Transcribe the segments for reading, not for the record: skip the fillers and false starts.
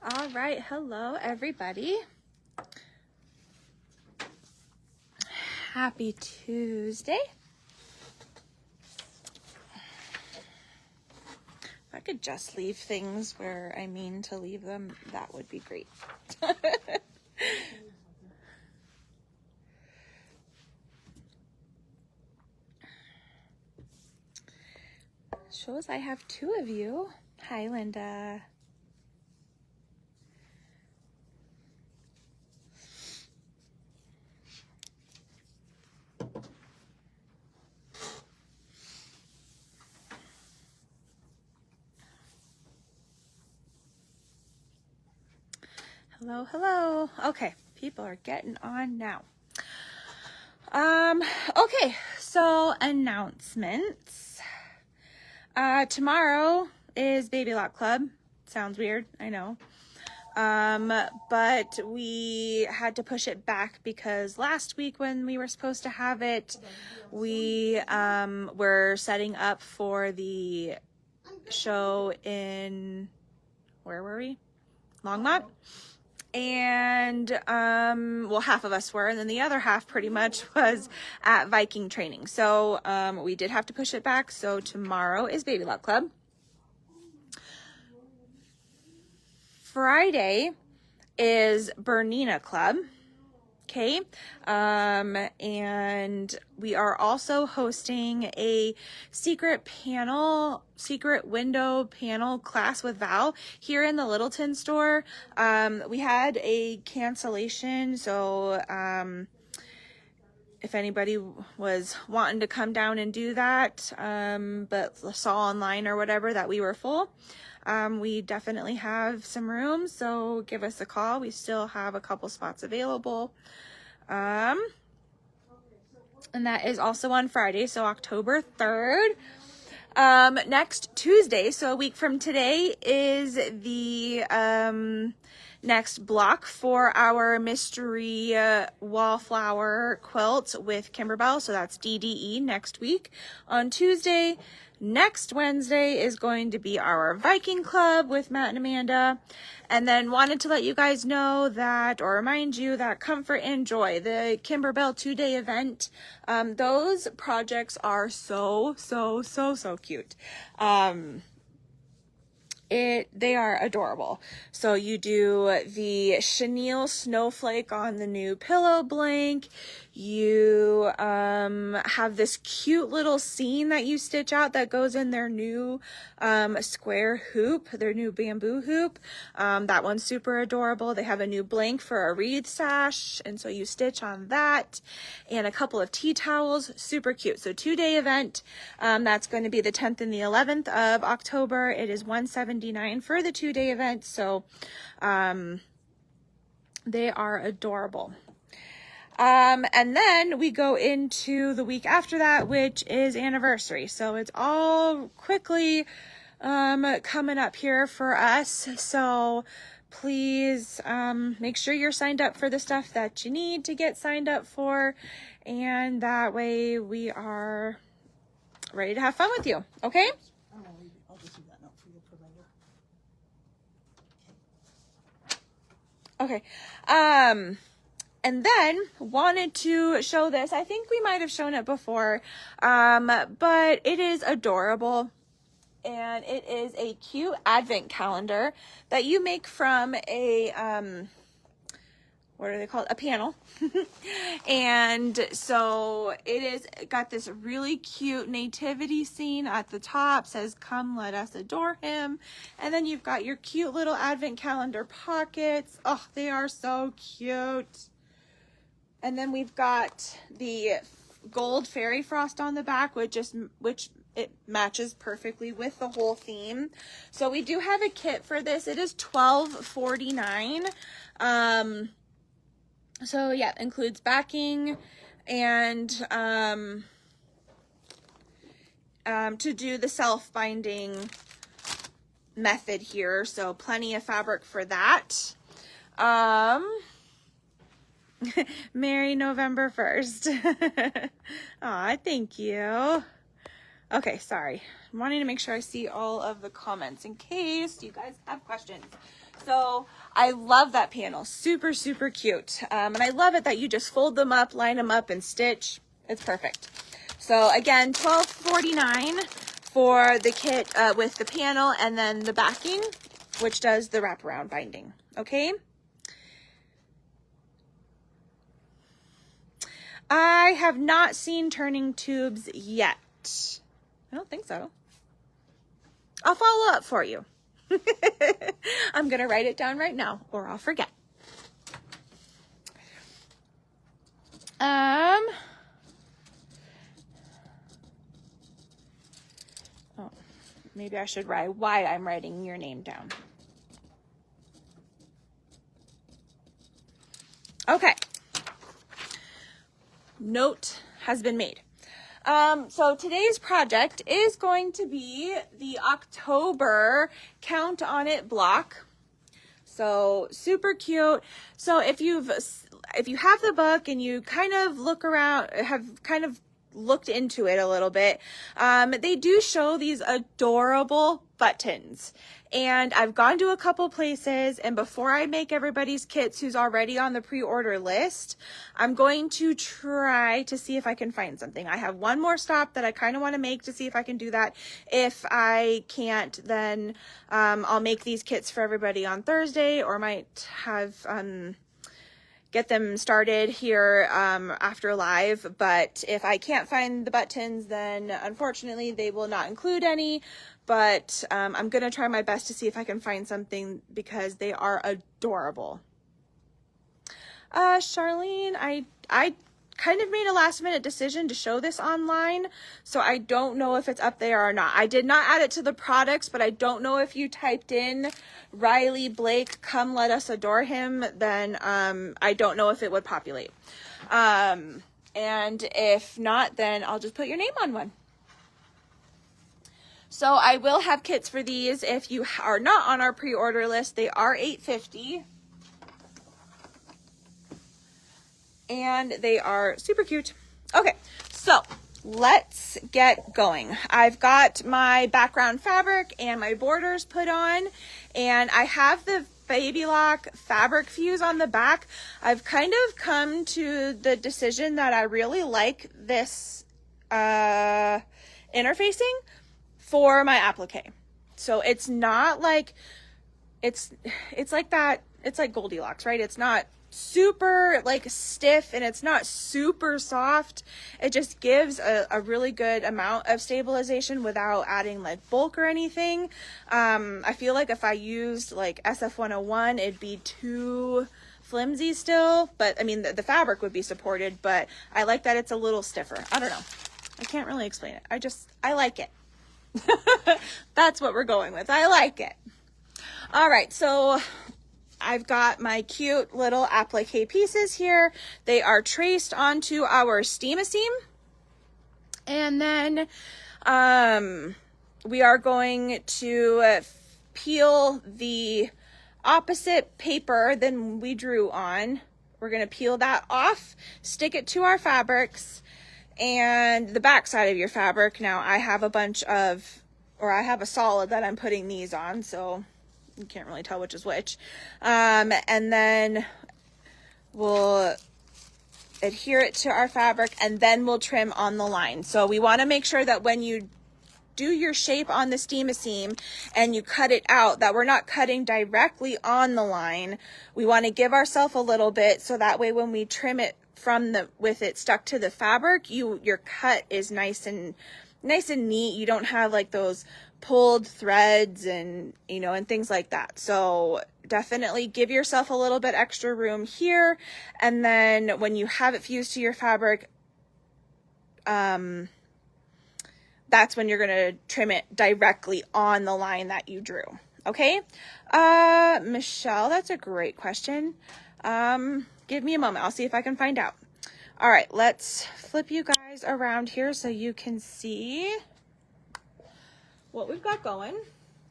All right, hello everybody. Happy Tuesday. If I could just leave things where I mean to leave them, that would be great. Shows I have two of you. Hi, Linda. Hello, hello. Okay, people are getting on now. Okay, so announcements. Tomorrow is Baby Lock Club. Sounds weird, I know. But we had to push it back because last week when we were supposed to have it, we were setting up for the show in, where were we? Longmont. And well, half of us were, and then the other half pretty much was at Viking training. So we did have to push it back. So tomorrow is Baby Lock Club. Friday is Bernina Club. Okay. And we are also hosting a secret window panel class with Val here in the Littleton store. We had a cancellation, so if anybody was wanting to come down and do that, but saw online or whatever that we were full, we definitely have some room, so give us a call. We still have a couple spots available. And that is also on Friday, so October 3rd. Next Tuesday, so a week from today, is the next block for our mystery wallflower quilt with Kimberbell. So that's DDE next week on Tuesday. Next Wednesday is going to be our Viking Club with Matt and Amanda. And then wanted to let you guys know that, or remind you that Comfort and Joy, the Kimberbell 2-day event, those projects are so cute. They are adorable. So you do the chenille snowflake on the new pillow blank. You have this cute little scene that you stitch out that goes in their new square hoop, their new bamboo hoop. That one's super adorable. They have a new blank for a wreath sash, and so you stitch on that, and a couple of tea towels. Super cute. So 2-day event. That's going to be the 10th and the 11th of October. It is $179 for the 2-day event. So they are adorable. And then we go into the week after that, which is anniversary. So it's all quickly coming up here for us. So please make sure you're signed up for the stuff that you need to get signed up for. And that way we are ready to have fun with you. Okay? I'll just do that note for your provider. Okay. And then wanted to show this. I think we might have shown it before, but it is adorable. And it is a cute advent calendar that you make from a, what are they called? A panel. And so it is got this really cute nativity scene at the top, says, "Come, let us adore him." And then you've got your cute little advent calendar pockets. Oh, they are so cute. And then we've got the gold fairy frost on the back, which it matches perfectly with the whole theme. So we do have a kit for this. It is $12.49. So yeah, includes backing and to do the self-binding method here. So plenty of fabric for that. Merry November 1st. Aw, thank you. Okay, sorry. I'm wanting to make sure I see all of the comments in case you guys have questions. So I love that panel. Super, super cute. And I love it that you just fold them up, line them up, and stitch. It's perfect. So again, $12.49 for the kit with the panel and then the backing, which does the wraparound binding. Okay. I have not seen turning tubes yet. I don't think so. I'll follow up for you. I'm going to write it down right now or I'll forget. Oh, maybe I should write why I'm writing your name down. Okay. Note has been made. So today's project is going to be the October Count on It block. So super cute. So if you have the book and you kind of look around, have kind of looked into it a little bit, they do show these adorable buttons. And I've gone to a couple places, and before I make everybody's kits who's already on the pre-order list, I'm going to try to see if I can find something. I have one more stop that I kind of want to make to see if I can do that. If I can't, then I'll make these kits for everybody on Thursday, or might have get them started here after live. But if I can't find the buttons, then unfortunately they will not include any. But I'm going to try my best to see if I can find something because they are adorable. Charlene, I kind of made a last minute decision to show this online, so I don't know if it's up there or not. I did not add it to the products, but I don't know if you typed in Riley Blake, come let us adore him, then I don't know if it would populate. And if not, then I'll just put your name on one. So I will have kits for these. If you are not on our pre-order list, they are $8.50. And they are super cute. Okay, so let's get going. I've got my background fabric and my borders put on, and I have the Baby Lock fabric fuse on the back. I've kind of come to the decision that I really like this interfacing for my applique. So it's not like, it's like that, it's like Goldilocks, right? It's not super like stiff and it's not super soft. It just gives a really good amount of stabilization without adding like bulk or anything. I feel like if I used like SF101, it'd be too flimsy still, but I mean the fabric would be supported, but I like that it's a little stiffer. I don't know. I can't really explain it. I like it. That's what we're going with. I like it. All right, so I've got my cute little applique pieces here. They are traced onto our steam-a-seam. And then we are going to peel the opposite paper than we drew on. We're going to peel that off, stick it to our fabrics, and the back side of your fabric. Now I have I have a solid that I'm putting these on, so you can't really tell which is which. And then we'll adhere it to our fabric, and then we'll trim on the line. So we want to make sure that when you do your shape on the steam-a-seam and you cut it out, that we're not cutting directly on the line. We want to give ourselves a little bit, so that way when we trim it with it stuck to the fabric, your cut is nice and neat. You don't have like those pulled threads and and things like that. So definitely give yourself a little bit extra room here, and then when you have it fused to your fabric, that's when you're going to trim it directly on the line that you drew. Okay, Michelle, that's a great question. Give me a moment. I'll see if I can find out. All right, let's flip you guys around here so you can see what we've got going.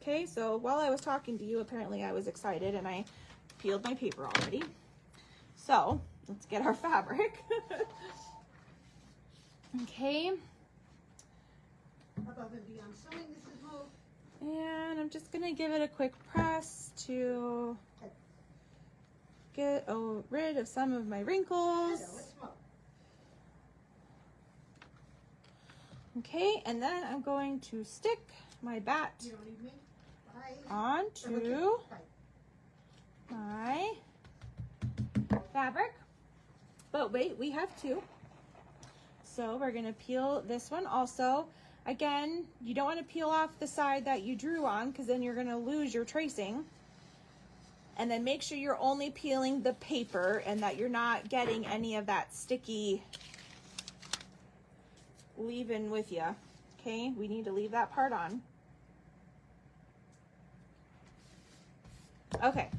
Okay, so while I was talking to you, apparently I was excited and I peeled my paper already. So let's get our fabric. Okay. above and beyond sewing, Mrs. Moore. And I'm just gonna give it a quick press to get rid of some of my wrinkles. Hello, it's Mo. Okay, and then I'm going to stick my bat You don't need me? Bye. onto Okay, bye. my fabric. But wait, we have two. So we're gonna peel this one also. Again, you don't want to peel off the side that you drew on because then you're gonna lose your tracing. And then make sure you're only peeling the paper and that you're not getting any of that sticky leaving with you. Okay, we need to leave that part on. Okay,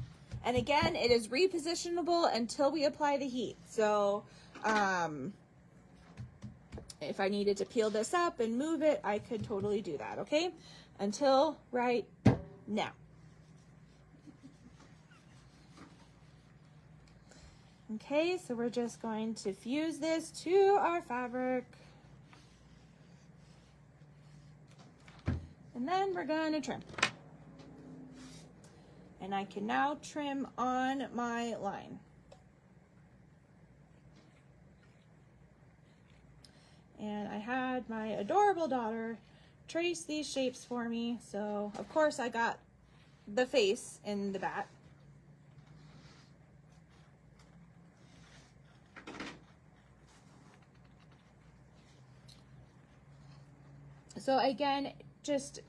and again, it is repositionable until we apply the heat. So, if I needed to peel this up and move it, I could totally do that, okay? Until right now. Okay, so we're just going to fuse this to our fabric. And then we're going to trim. And I can now trim on my line. And I had my adorable daughter trace these shapes for me. So, of course, I got the face in the bat. So again, just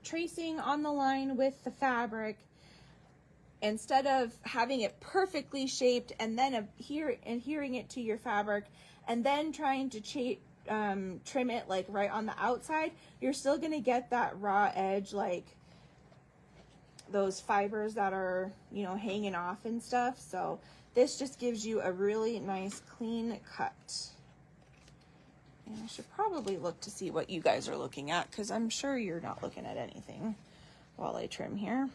tracing on the line with the fabric instead of having it perfectly shaped and then adhering it to your fabric and then trying to trim it like right on the outside, you're still gonna get that raw edge, like those fibers that are, you know, hanging off and stuff. So this just gives you a really nice clean cut. And I should probably look to see what you guys are looking at because I'm sure you're not looking at anything while I trim here.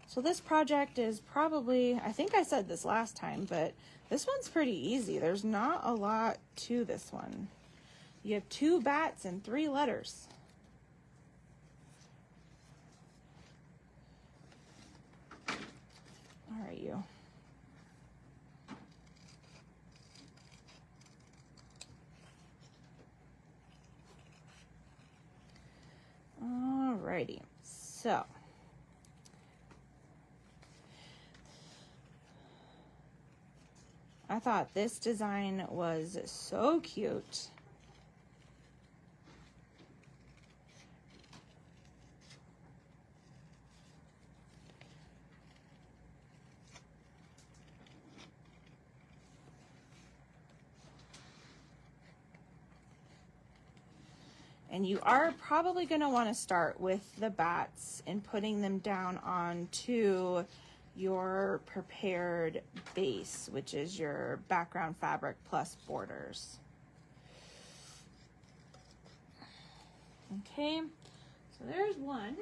So this project is probably, I think I said this last time, but this one's pretty easy. There's not a lot to this one. You have 2 bats and 3 letters. All right, you. Alrighty, so I thought this design was so cute. And you are probably going to want to start with the bats and putting them down onto your prepared base, which is your background fabric plus borders. Okay, so there's one.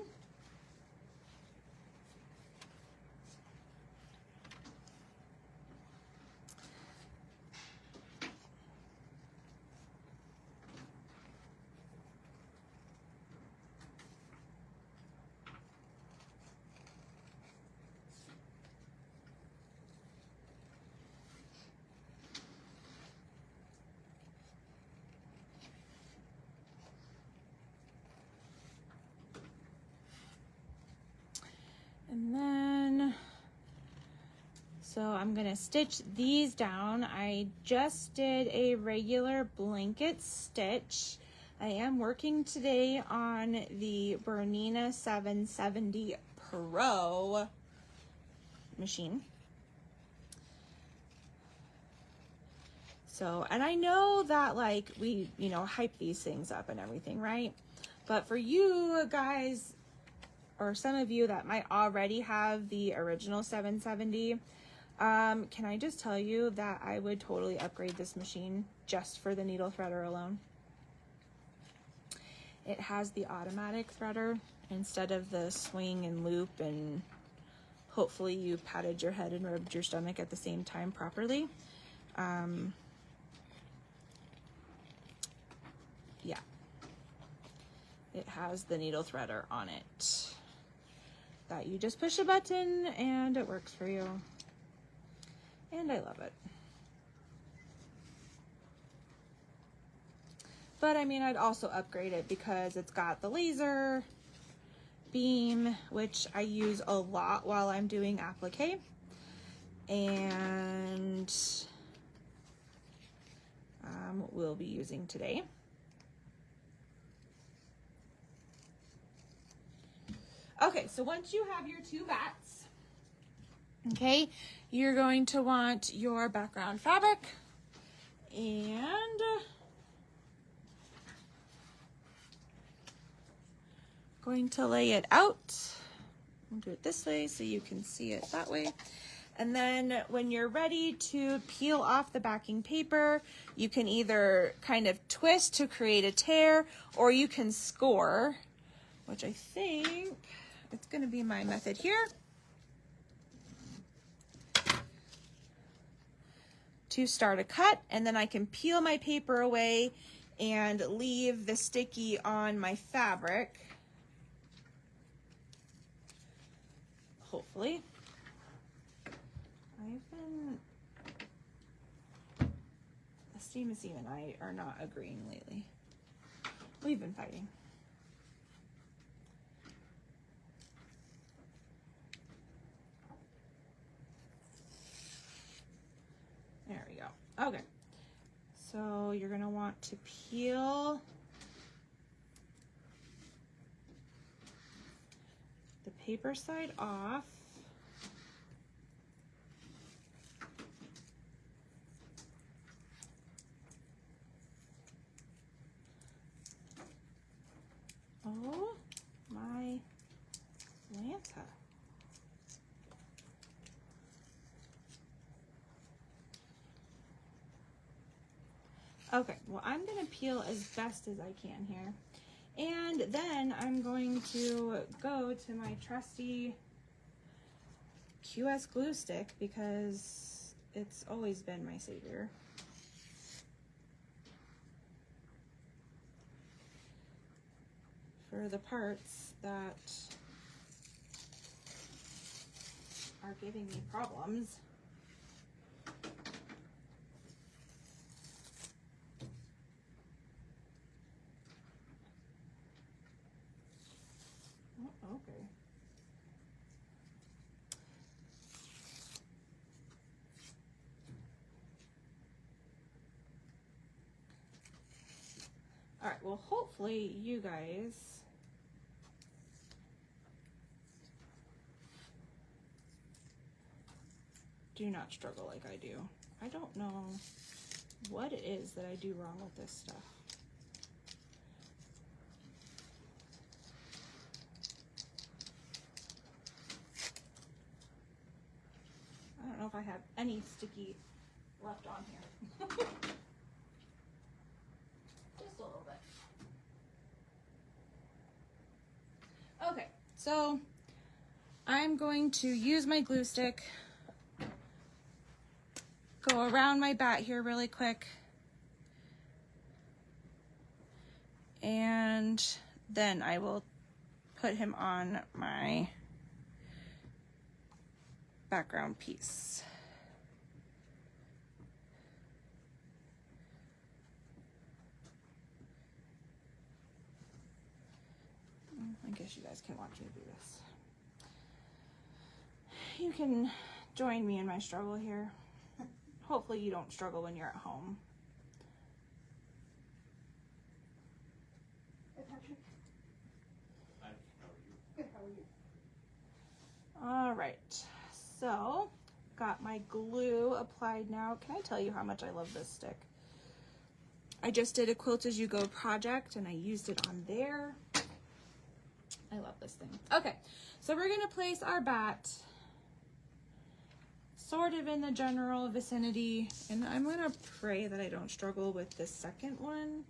And then, so I'm gonna stitch these down. I just did a regular blanket stitch. I am working today on the Bernina 770 Pro machine. So, and I know that like we, you know, hype these things up and everything, right? But for you guys, or some of you that might already have the original 770, can I just tell you that I would totally upgrade this machine just for the needle threader alone. It has the automatic threader instead of the swing and loop and hopefully you patted your head and rubbed your stomach at the same time properly. Yeah, it has the needle threader on it that you just push a button and it works for you. And I love it. But I mean, I'd also upgrade it because it's got the laser beam, which I use a lot while I'm doing applique. And we'll be using today. Okay, so once you have your two bats, okay, you're going to want your background fabric and going to lay it out. I'll do it this way so you can see it that way. And then when you're ready to peel off the backing paper, you can either kind of twist to create a tear, or you can score, which I think it's going to be my method here, to start a cut. And then I can peel my paper away and leave the sticky on my fabric, hopefully. Steam and I are not agreeing lately. We've been fighting. There we go. Okay. So you're going to want to peel the paper side off. Oh my Lanta. Okay, well, I'm going to peel as best as I can here. And then I'm going to go to my trusty QS glue stick because it's always been my savior. For the parts that are giving me problems. Oh, okay. All right, well, hopefully you guys do not struggle like I do. I don't know what it is that I do wrong with this stuff. I don't know if I have any sticky left on here. Just a little bit. Okay, so I'm going to use my glue stick, go around my bat here really quick, and then I will put him on my background piece. I guess you guys can watch me do this. You can join me in my struggle here. Hopefully you don't struggle when you're at home. Hey, Patrick. Hi, how are you? Good, how are you? All right, so got my glue applied now. Can I tell you how much I love this stick? I just did a Quilt As You Go project and I used it on there. I love this thing. Okay, so we're gonna place our bat sort of in the general vicinity, and I'm gonna pray that I don't struggle with the second one,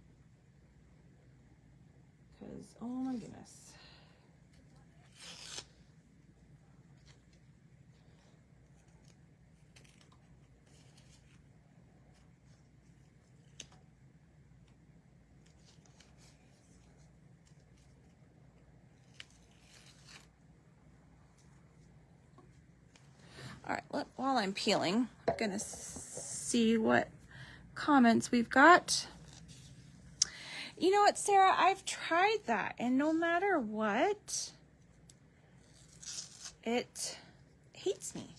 because oh my goodness. All right, while I'm peeling, I'm gonna see what comments we've got. You know what, Sarah? I've tried that, and no matter what, it hates me.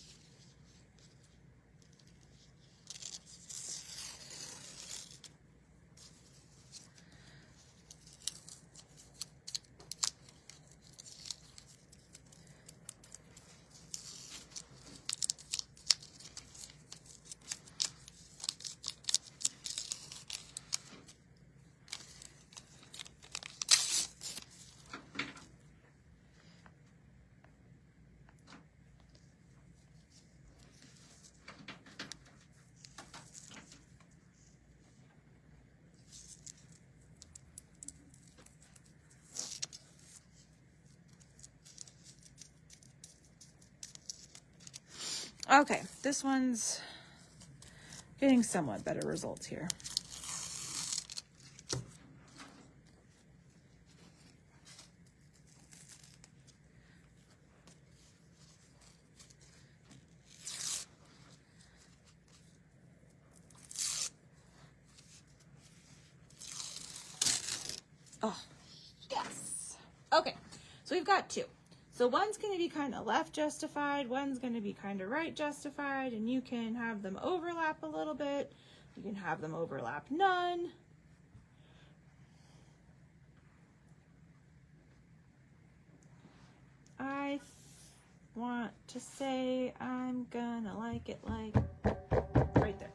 Okay, this one's getting somewhat better results here. Oh, yes. Okay, so we've got two. So one's going to be kind of left justified, one's going to be kind of right justified, and you can have them overlap a little bit. You can have them overlap none. I want to say I'm gonna like it like right there.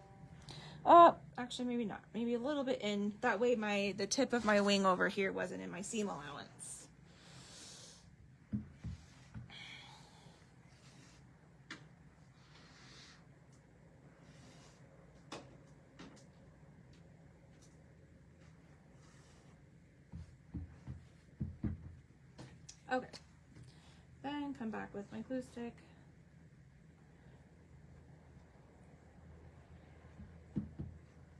Oh, actually maybe not. Maybe a little bit in. That way the tip of my wing over here wasn't in my seam allowance. Okay, then come back with my glue stick.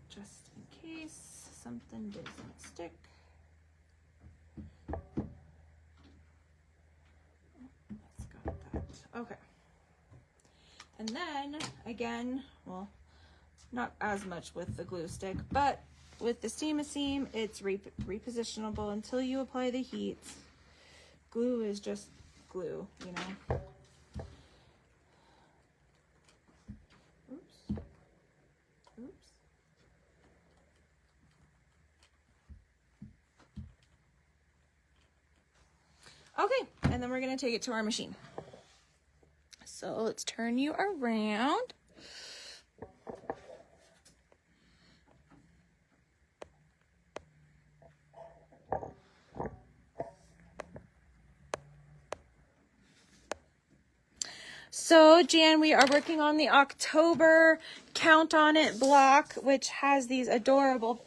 Just in case something doesn't stick. Let's got that. Okay. And then, again, well, not as much with the glue stick, but with the seam, it's repositionable until you apply the heat. Glue is just glue, you know. Oops. Oops. Okay, and then we're going to take it to our machine. So let's turn you around. So, Jan, we are working on the October Count on It block, which has these adorable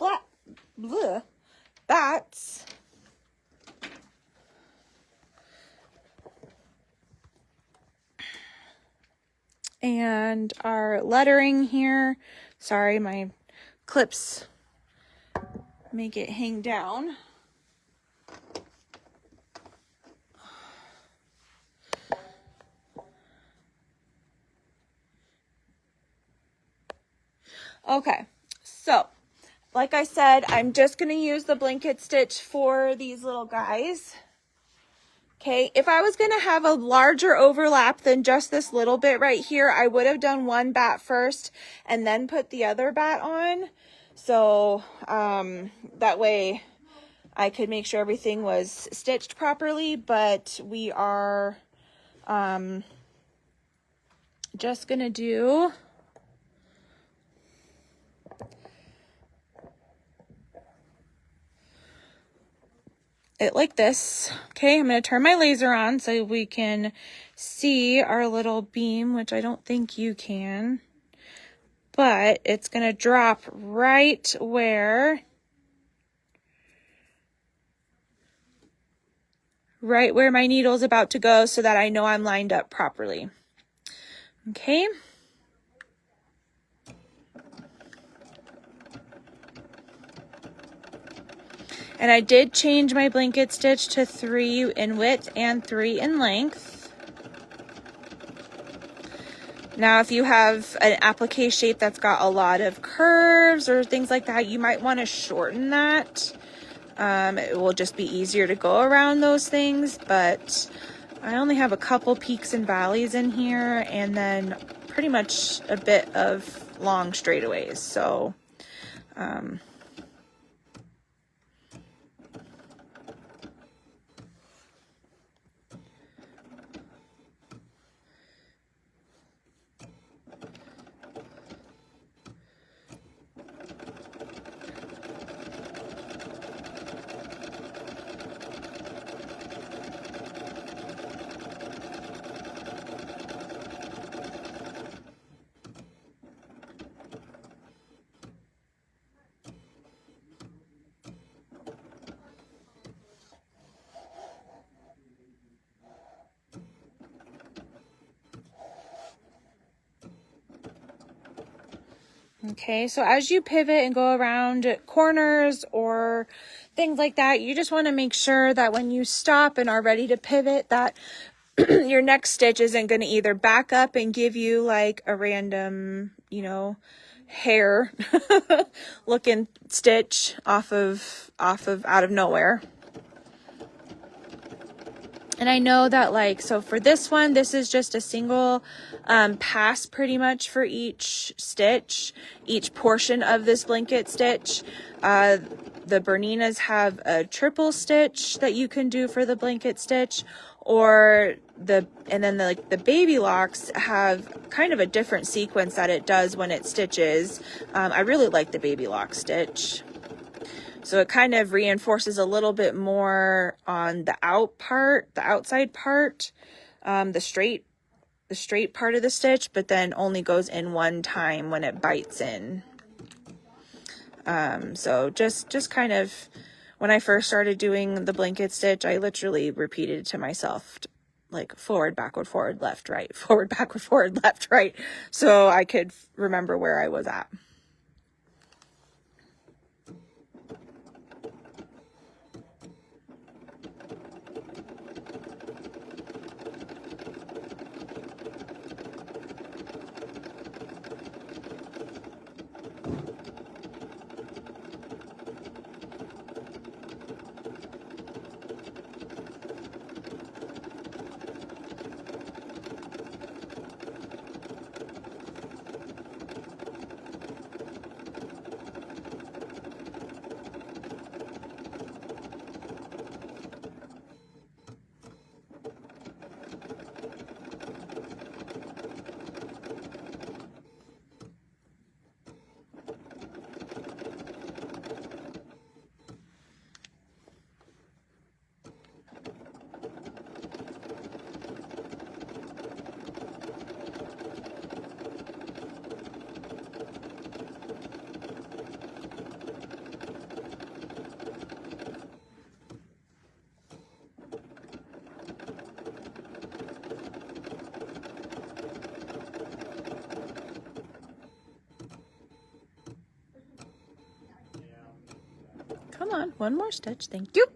bats. And our lettering here, sorry, my clips make it hang down. Okay, so like I said, I'm just going to use the blanket stitch for these little guys. Okay, if I was going to have a larger overlap than just this little bit right here, I would have done one bat first and then put the other bat on. So that way I could make sure everything was stitched properly, but we are just going to do it like this. Okay, I'm going to turn my laser on so we can see our little beam, which I don't think you can, but it's going to drop right where my needle is about to go so that I know I'm lined up properly. Okay. And I did change my blanket stitch to 3 in width and 3 in length. Now, if you have an applique shape that's got a lot of curves or things like that, you might want to shorten that. It will just be easier to go around those things, but I only have a couple peaks and valleys in here, and then pretty much a bit of long straightaways. So, okay, so as you pivot and go around corners or things like that, you just want to make sure that when you stop and are ready to pivot, that your next stitch isn't going to either back up and give you like a random, hair looking stitch out of nowhere. And I know that so for this one, this is just a single pass pretty much for each stitch, each portion of this blanket stitch. The Berninas have a triple stitch that you can do for the blanket stitch, and then the baby locks have kind of a different sequence that it does when it stitches. I really like the baby lock stitch. So it kind of reinforces a little bit more on the outside part, the straight part of the stitch, but then only goes in one time when it bites in. So just kind of, when I first started doing the blanket stitch, I literally repeated it to myself, like forward, backward, forward, left, right, forward, backward, forward, left, right, so I could remember where I was at. Come on, one more stitch, thank you.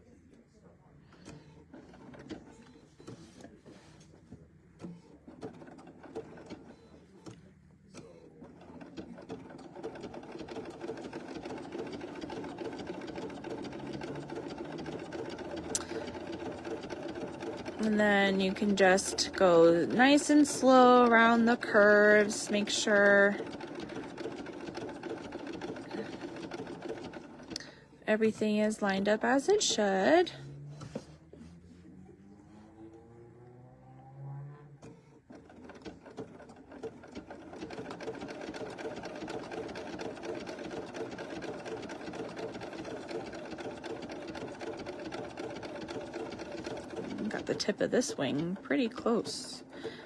And then you can just go nice and slow around the curves, make sure everything is lined up as it should. Got the tip of this wing pretty close.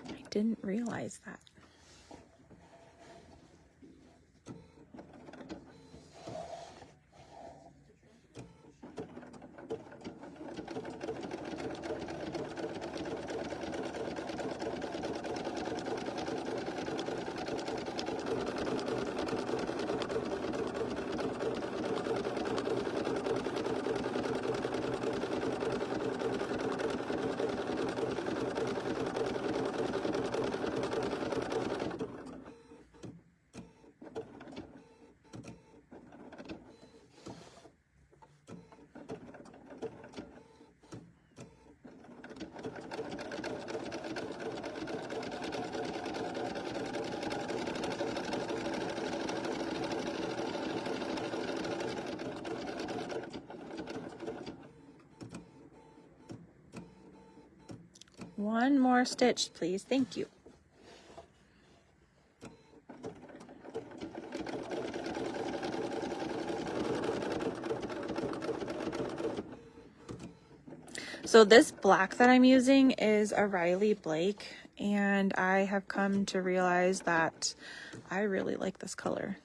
I didn't realize that. One more stitch, please. Thank you. So this black that I'm using is a Riley Blake, and I have come to realize that I really like this color.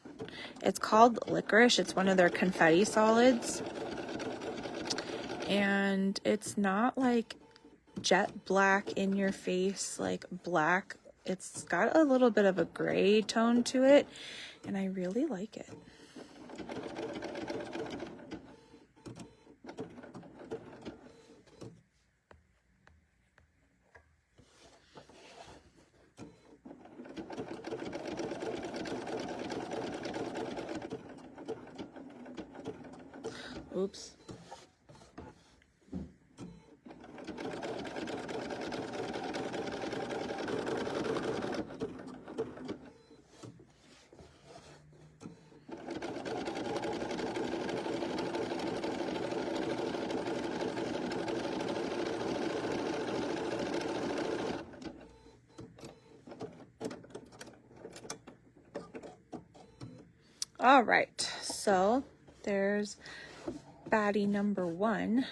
It's called Licorice. It's one of their confetti solids, and it's not like jet black in your face like black. It's got a little bit of a gray tone to it, and I really like it. Oops. All right, so there's baddie number one.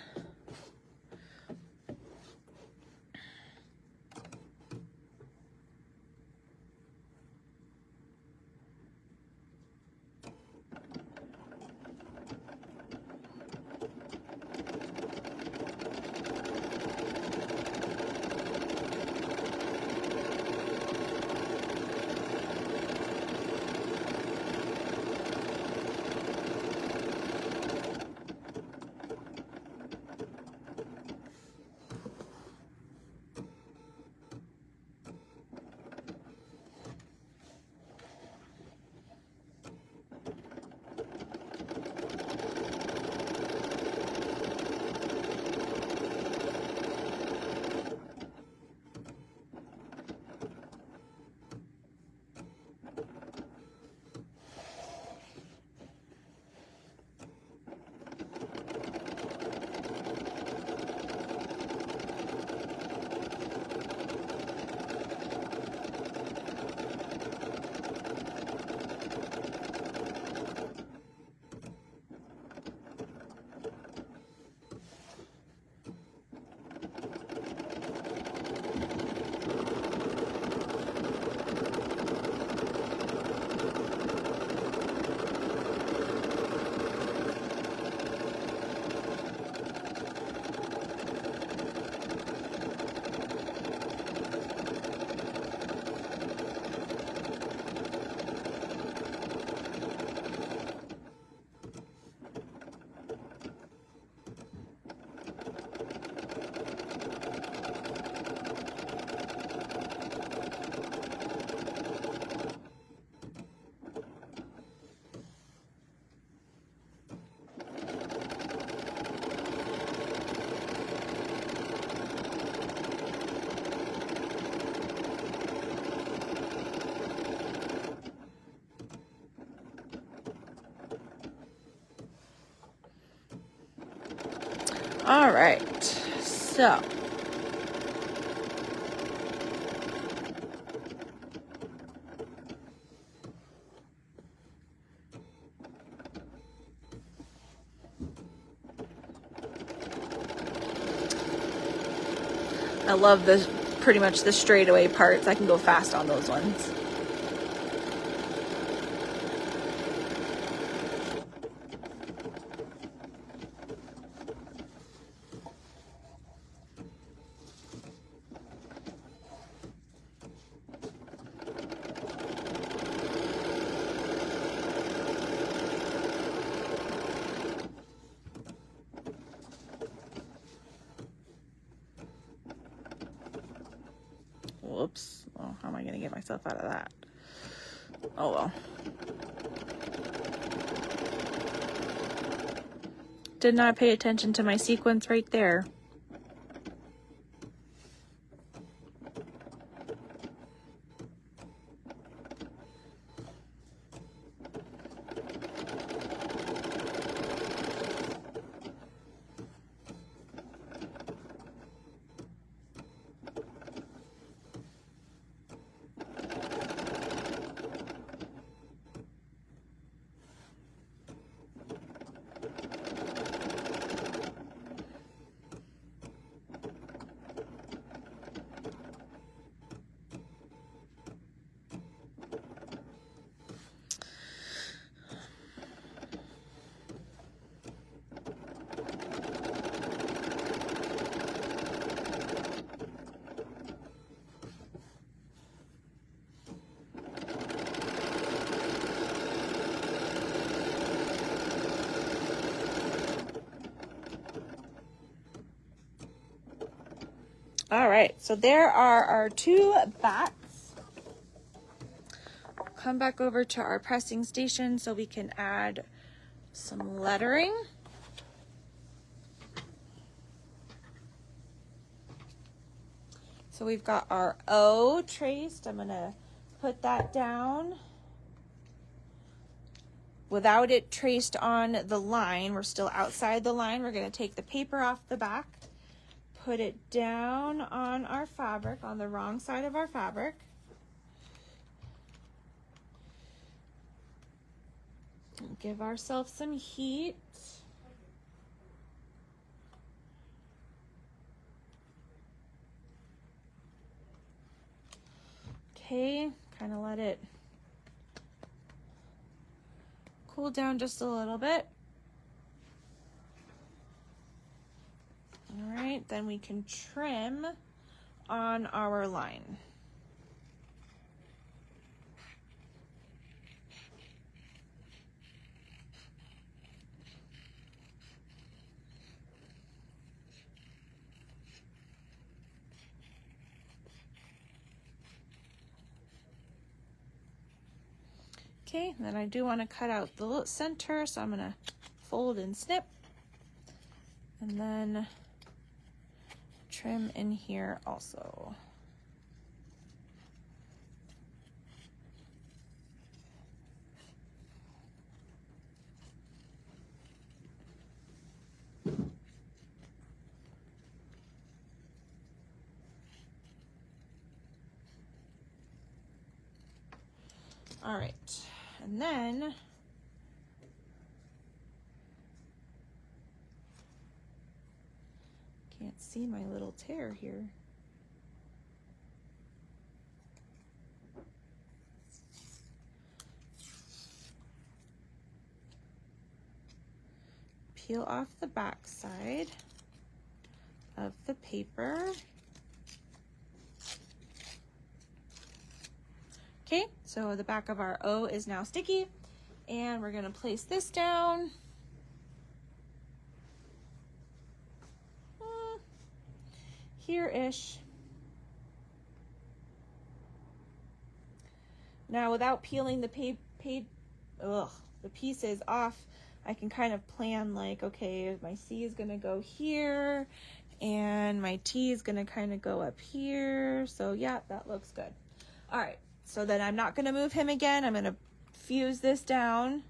All right, so I love the pretty much the straightaway parts. I can go fast on those ones. Whoops. Oh, how am I going to get myself out of that? Oh, well. Did not pay attention to my sequence right there. All right, so there are our 2 bats. Come back over to our pressing station so we can add some lettering. So we've got our O traced. I'm gonna put that down. Without it traced on the line, we're still outside the line. We're gonna take the paper off the back, put it down on our fabric, on the wrong side of our fabric. Give ourselves some heat. Okay, kind of let it cool down just a little bit. All right, then we can trim on our line. Okay, then I do want to cut out the little center, so I'm going to fold and snip, and then trim in here also. All right, and then can't see my little tear here. Peel off the back side of the paper. Okay, so the back of our O is now sticky, and we're gonna place this down. Here-ish. Now, without peeling the the pieces off, I can kind of plan like, okay, my C is gonna go here, and my T is gonna kind of go up here. So yeah, that looks good. All right, so then I'm not gonna move him again. I'm gonna fuse this down.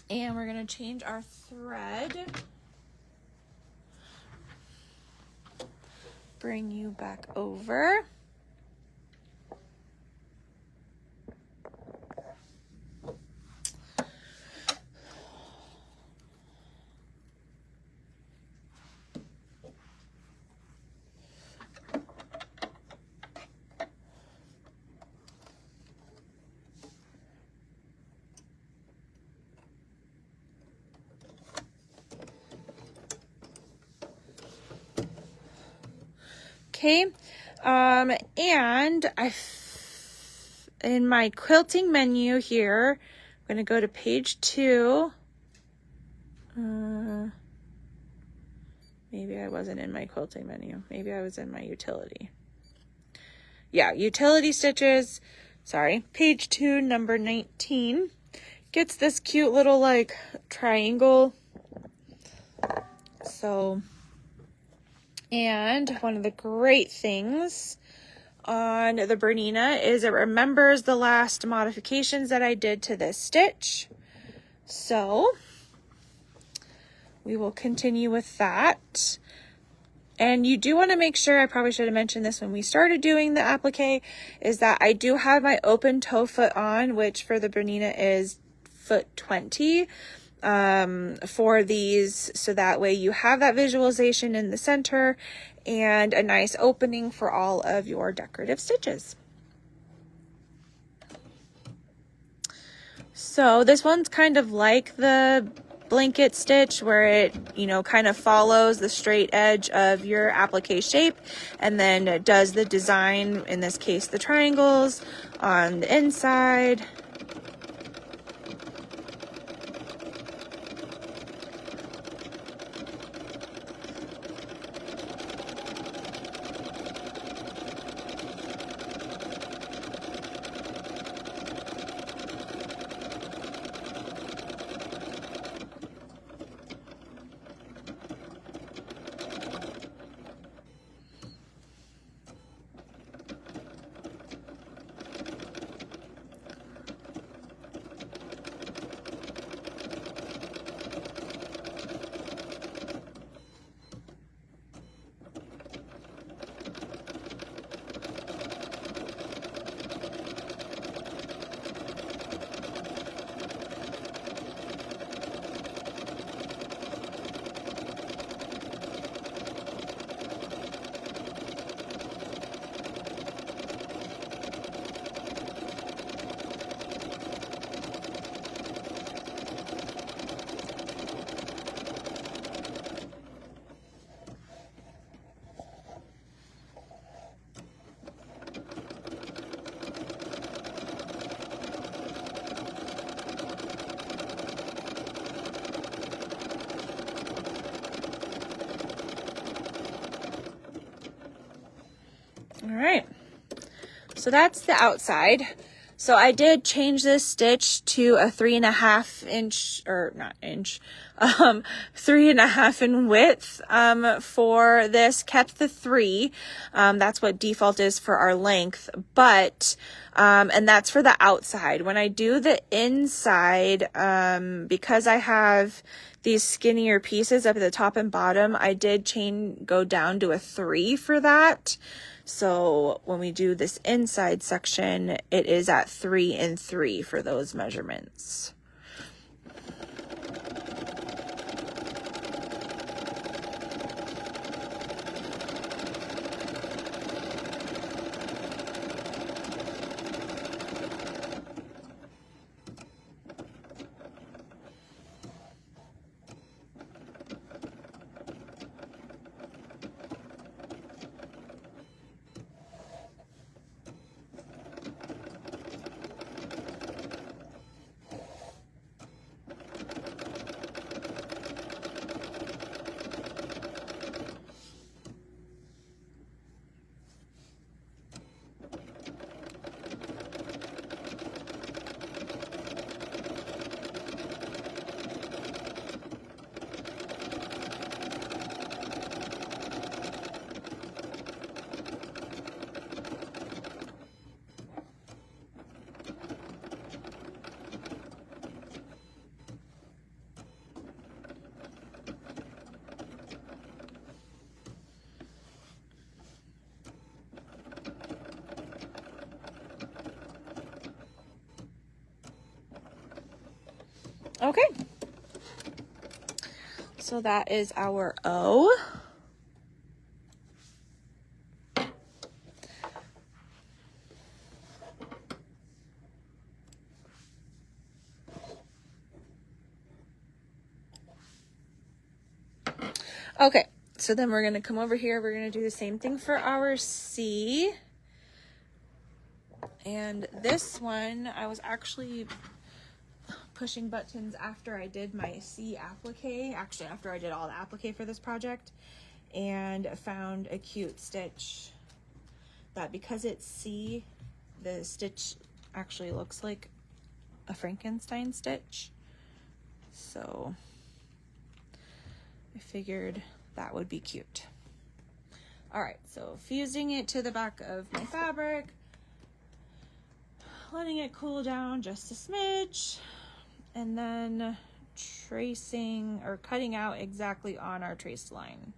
And we're gonna change our thread. Bring you back over. Okay, and in my quilting menu here, I'm going to go to page 2. Maybe I wasn't in my quilting menu. Maybe I was in my utility. Yeah, utility stitches. Sorry, page 2, number 19. Gets this cute little like triangle. So... And one of the great things on the Bernina is it remembers the last modifications that I did to this stitch. So we will continue with that. And you do want to make sure, I probably should have mentioned this when we started doing the applique, is that I do have my open toe foot on, which for the Bernina is foot 20. For these, so that way you have that visualization in the center and a nice opening for all of your decorative stitches. So this one's kind of like the blanket stitch where it, you know, kind of follows the straight edge of your applique shape and then does the design, in this case the triangles on the inside. right. So that's the outside. So I did change this stitch to a 3.5 inch, or not inch, 3.5 in width, for this, kept the 3. That's what default is for our length, but, and that's for the outside. When I do the inside, because I have these skinnier pieces up at the top and bottom, I did go down to a 3 for that. So when we do this inside section, it is at 3 and 3 for those measurements. Okay, so that is our O. Okay, so then we're going to come over here. We're going to do the same thing for our C. And this one, I was actually pushing buttons after I did my C applique, actually after I did all the applique for this project, and found a cute stitch that, because it's C, the stitch actually looks like a Frankenstein stitch. So I figured that would be cute. All right, so fusing it to the back of my fabric, letting it cool down just a smidge, and then tracing or cutting out exactly on our traced line.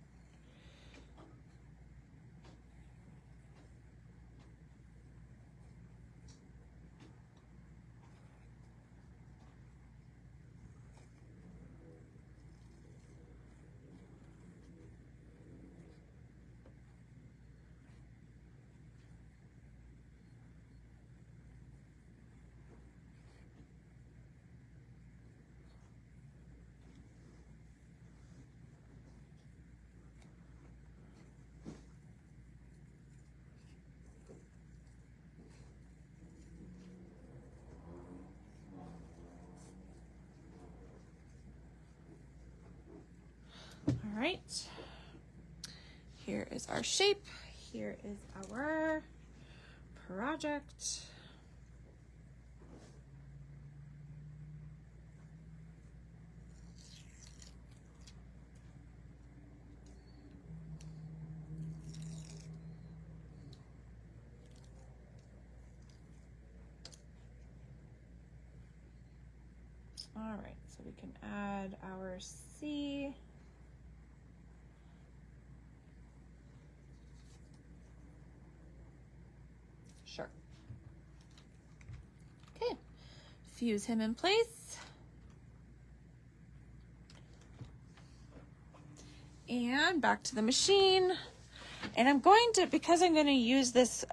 All right, here is our shape. Here is our project. All right, so we can add our C. Sure. Okay, fuse him in place. And back to the machine. And I'm going to, because I'm going to use this,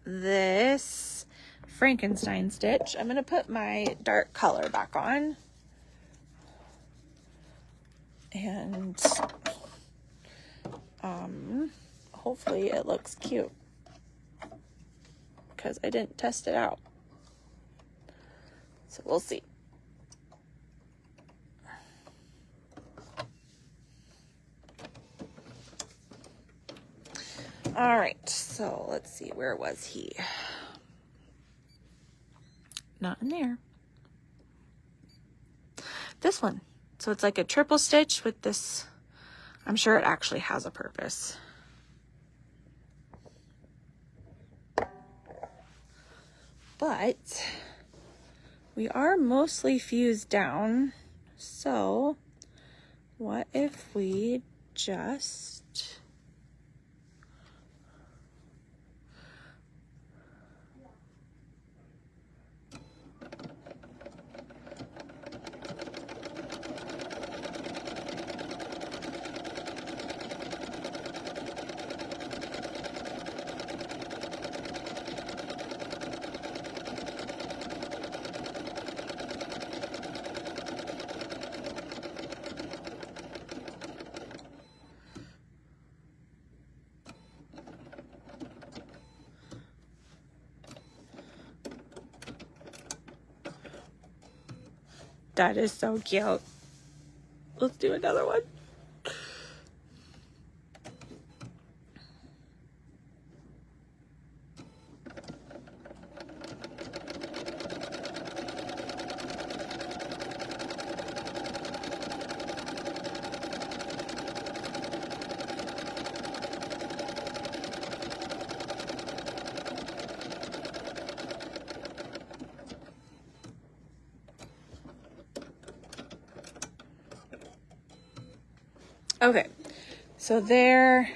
this Frankenstein stitch, I'm going to put my dark color back on. And hopefully it looks cute, because I didn't test it out. So we'll see. All right, so let's see, where was he? Not in there. This one. So it's like a triple stitch with this. I'm sure it actually has a purpose. But we are mostly fused down. So what if we just that is so cute. Let's do another one. Okay, so there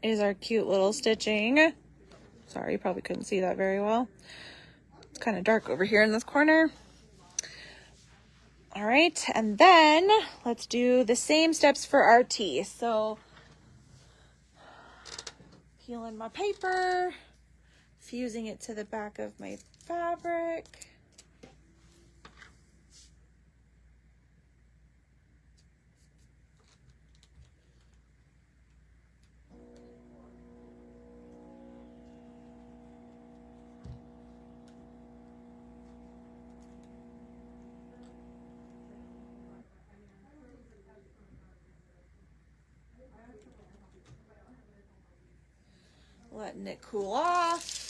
is our cute little stitching. Sorry, you probably couldn't see that very well. It's kind of dark over here in this corner. All right, and then let's do the same steps for our T. So peeling my paper, fusing it to the back of my fabric. Letting it cool off.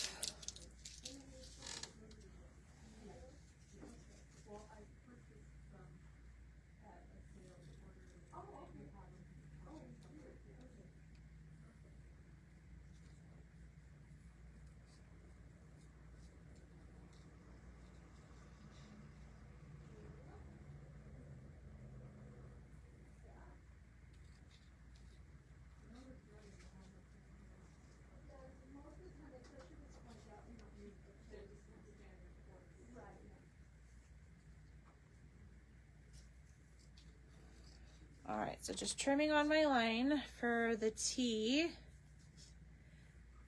All right, so just trimming on my line for the T.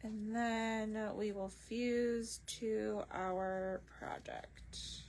And then we will fuse to our project.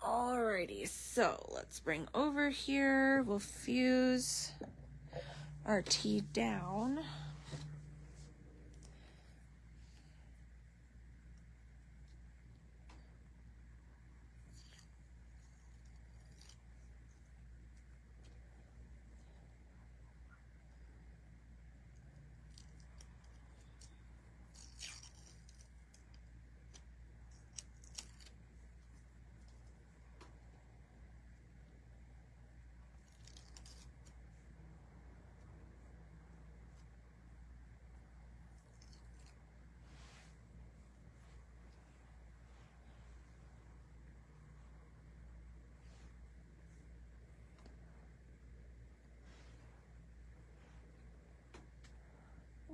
Alrighty, so let's bring over here. We'll fuse our T down.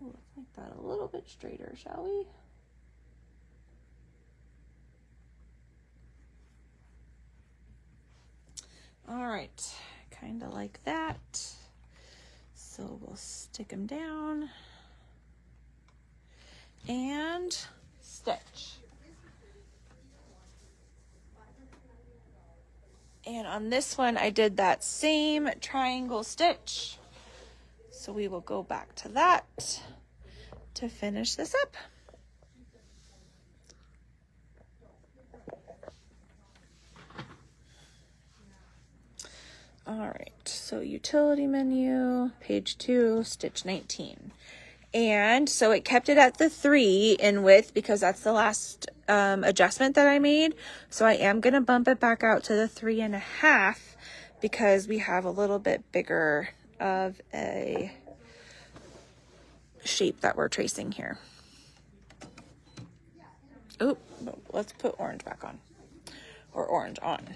Ooh, let's make that a little bit straighter, shall we? All right, kind of like that. So we'll stick them down and stitch. And on this one, I did that same triangle stitch. So we will go back to that to finish this up. All right, so utility menu, page 2, stitch 19. And so it kept it at the 3 in width because that's the last adjustment that I made. So I am going to bump it back out to the 3.5 because we have a little bit bigger of a shape that we're tracing here. Oh, let's put orange back on, or orange on.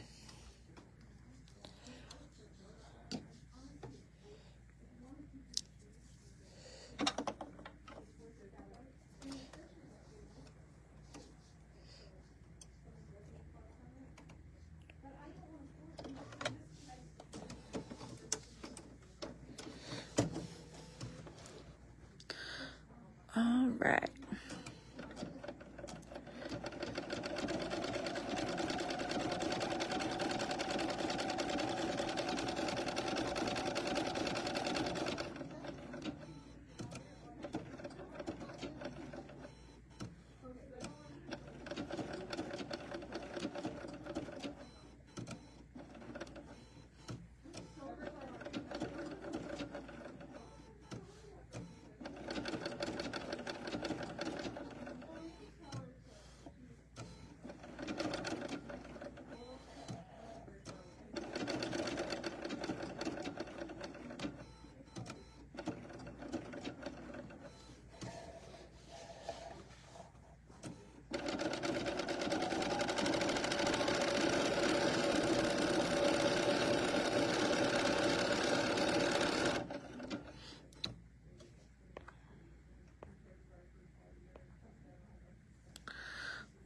All right.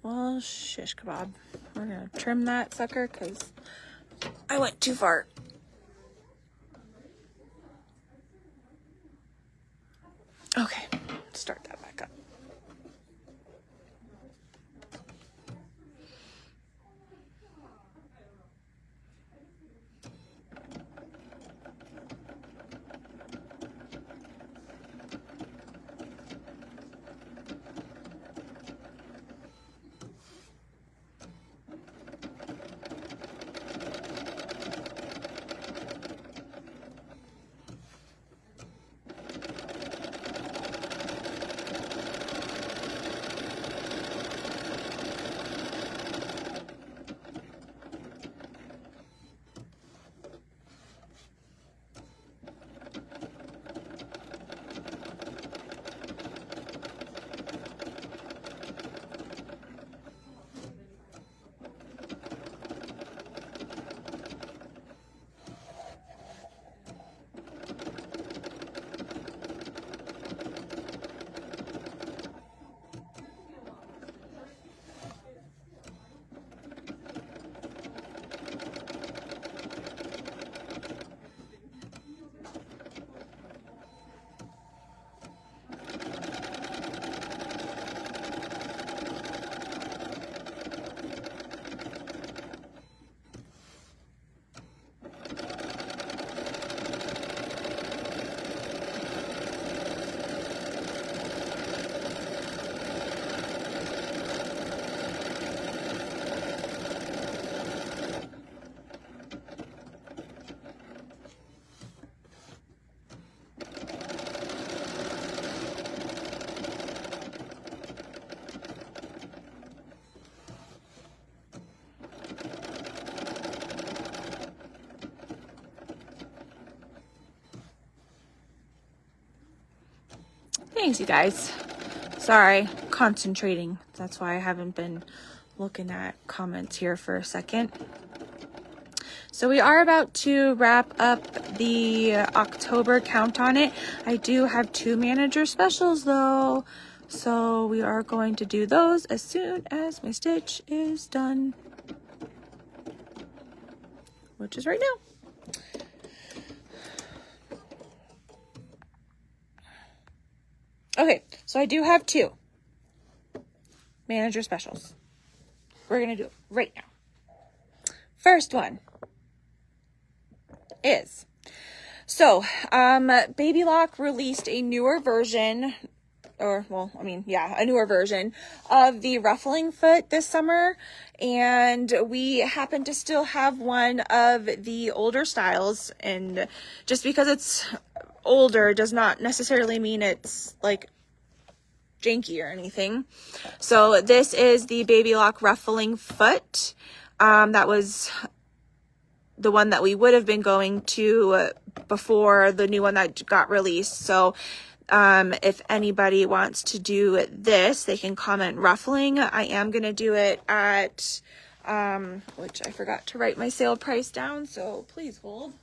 Well, shish kebab. We're gonna trim that sucker because I went too far. Okay, start that back up. Thanks, you guys. Sorry, concentrating. That's why I haven't been looking at comments here for a second. So we are about to wrap up the October count on it. I do have 2 manager specials though. So we are going to do those as soon as my stitch is done, which is right now. Okay, so I do have 2 manager specials. We're going to do it right now. First one is, so, Baby Lock released a newer version, a newer version of the ruffling foot this summer, and we happen to still have one of the older styles, and just because it's older does not necessarily mean it's like janky or anything. So this is the Baby Lock ruffling foot. That was the one that we would have been going to before the new one that got released. So if anybody wants to do this, they can comment ruffling. I am going to do it at, which I forgot to write my sale price down, so please hold.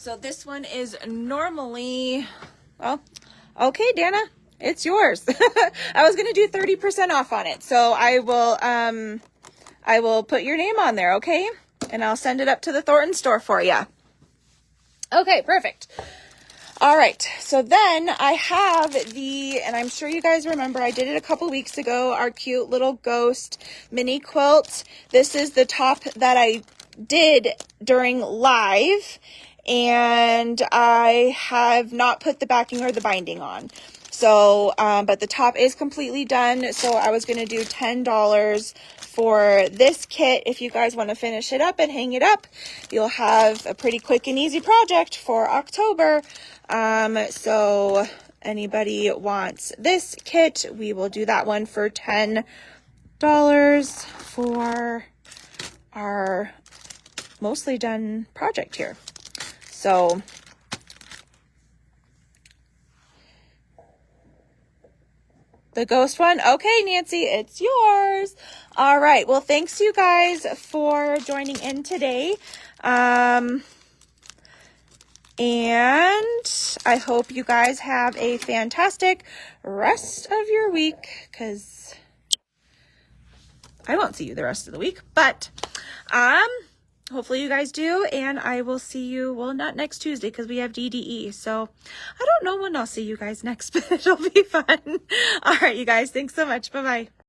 So this one is normally, well, okay, Dana, it's yours. I was going to do 30% off on it. So I will put your name on there. Okay. And I'll send it up to the Thornton store for you. Okay, perfect. All right. So then I have and I'm sure you guys remember, I did it a couple weeks ago, our cute little ghost mini quilt. This is the top that I did during live, and I have not put the backing or the binding on. So, but the top is completely done. So I was going to do $10 for this kit. If you guys want to finish it up and hang it up, you'll have a pretty quick and easy project for October. So anybody wants this kit, we will do that one for $10 for our mostly done project here. So the ghost one. Okay, Nancy, it's yours. All right. Well, thanks you guys for joining in today. And I hope you guys have a fantastic rest of your week, because I won't see you the rest of the week, but hopefully you guys do, and I will see you, well, not next Tuesday because we have DDE, so I don't know when I'll see you guys next, but it'll be fun. All right, you guys, thanks so much. Bye-bye.